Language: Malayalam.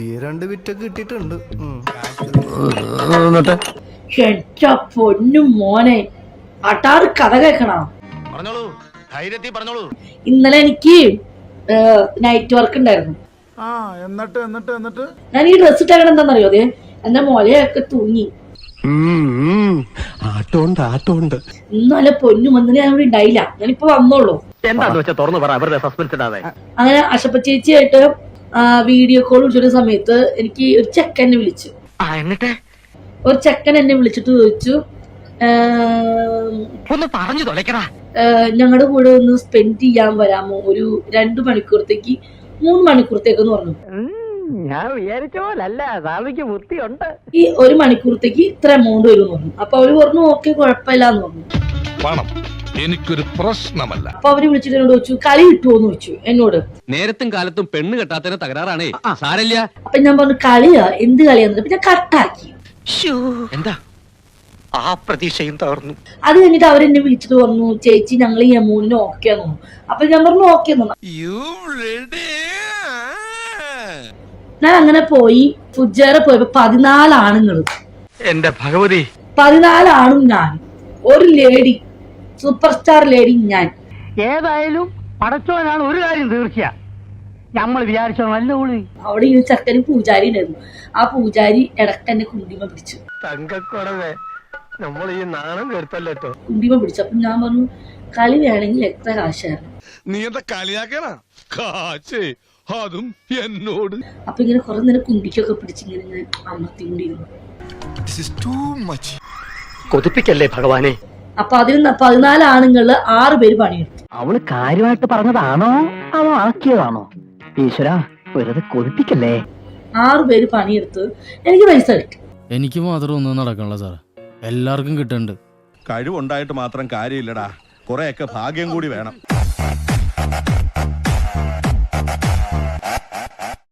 പുതിയ 2 വിറ്റൊക്കെ കിട്ടിയിട്ടുണ്ട്. പൊന്നു മോനെ അട്ടാറ് കഥ കേൾക്കണം. ഇന്നലെ എനിക്ക് നൈറ്റ് വർക്ക് ഉണ്ടായിരുന്നു. എന്നിട്ട് ഞാൻ ഈ ഡ്രസ് ഇട്ടേക്കണം എന്താണെന്നറിയോ? അതെ എന്റെ മുലയൊക്കെ തൂങ്ങി. ഇന്നലെ പൊന്നു വന്നിട്ട് ഞാൻ ഇവിടെ ഉണ്ടായില്ല. ഞാനിപ്പോ വന്നോളൂ. അങ്ങനെ അശപ്പ ചേച്ചിയായിട്ട് വീഡിയോ കോൾ വിളിച്ചൊരു സമയത്ത് എനിക്ക് ഒരു ചെക്കൻ എന്നെ വിളിച്ചു. ഒരു ചെക്കൻ എന്നെ വിളിച്ചിട്ട് ചോദിച്ചു, ഞങ്ങളുടെ കൂടെ ഒന്ന് സ്പെൻഡ് ചെയ്യാൻ വരാമോ ഒരു 2 മണിക്കൂറത്തേക്ക് 3 മണിക്കൂറത്തേക്കെന്ന് പറഞ്ഞു. ഞാൻ വിചാരിച്ചോലല്ല, സ്വാമിക്ക് ബുദ്ധിയുണ്ട്. ഈ 1 മണിക്കൂറത്തേക്ക് ഇത്ര എമൗണ്ട് വരും എന്ന് പറഞ്ഞു. അപ്പൊ അവര് പറഞ്ഞു ഓക്കെ കുഴപ്പമില്ല എന്ന് പറഞ്ഞു. എനിക്കൊരു പ്രശ്നമല്ല. അപ്പൊ അവര് വിളിച്ചിട്ട് എന്നോട് ചോദിച്ചു കളി കിട്ടുമോന്ന് ചോദിച്ചു എന്നോട്. നേരത്തും കാലത്തും പെണ്ണ് കെട്ടാത്തതിന് തകരാറാണേ, സാരല്ല. അപ്പൊ ഞാൻ പറഞ്ഞു കളിയാ, എന്ത് കളിയാന്ന്. പിന്നെ കട്ടാക്കി. എന്താ ആ പ്രതീക്ഷയും തകർന്നു. അത് കഴിഞ്ഞിട്ട് അവരെന്നെ വിളിച്ചിട്ട് പറഞ്ഞു ചേച്ചി ഞങ്ങൾ ഈ എമൗണ്ടിന് ഓക്കെ ആന്നു. അപ്പൊ ഞാൻ പറഞ്ഞു ഓക്കെ എന്ന്. ഞാൻ അങ്ങനെ പോയി. ഫുജേറെ പോയപ്പോ 14 ആണുങ്ങള്. എന്റെ ഭഗവതി, 14 ആണും ഞാൻ, ഒരു ലേഡി, സൂപ്പർ സ്റ്റാർ ലേഡി ഞാൻ. ഏതായാലും പടച്ചോനാണ് ഒരു കാര്യം തീർച്ചയാ, നമ്മൾ വിചാരിച്ചോ നല്ല ഊളി. അവിടെ ഈ ചെക്കന് പൂജാരി ഉണ്ടായിരുന്നു. ആ പൂജാരി ഇടക്ക് എന്നെ കുണ്ടിമ പിടിച്ചു. തങ്കക്കുടവേ, നമ്മൾ ഈ നാണം കേട്ടല്ലോ. കുണ്ടിമ പിടിച്ചു. അപ്പൊ ഞാൻ പറഞ്ഞു കളി വേണമെങ്കിൽ എത്ര കാശായിരുന്നു. നീ എന്താ കളിയാക്കണ കാശേ, അതും എന്നോട്. അപ്പൊ ഇങ്ങനെ കുറെ നേരം കുണ്ടിക്കൊക്കെ പിടിച്ചിങ്ങനെ ഞാൻ അമർത്തിക്കൊണ്ടിരുന്നു. കൊതിപ്പിക്കല്ലേ ഭഗവാനെ. അപ്പൊ അതിൽ 14 ആണുങ്ങളില് 6 പേര് പണിയെടുത്തു. അവള് കാര്യമായിട്ട് പറഞ്ഞതാണോ അവ ആക്കിയതാണോ? ഈശ്വര, വെറുതെ കൊതിപ്പിക്കല്ലേ. 6 പേര് പണിയെടുത്ത് എനിക്ക് പൈസ കിട്ടും. എനിക്ക് മാത്രം ഒന്നും നടക്കണല്ലോ സാർ, എല്ലാവർക്കും കിട്ടുന്നുണ്ട്. കഴിവുണ്ടായിട്ട് മാത്രം കാര്യമില്ലടാ, കുറെയൊക്കെ ഭാഗ്യം കൂടി വേണം.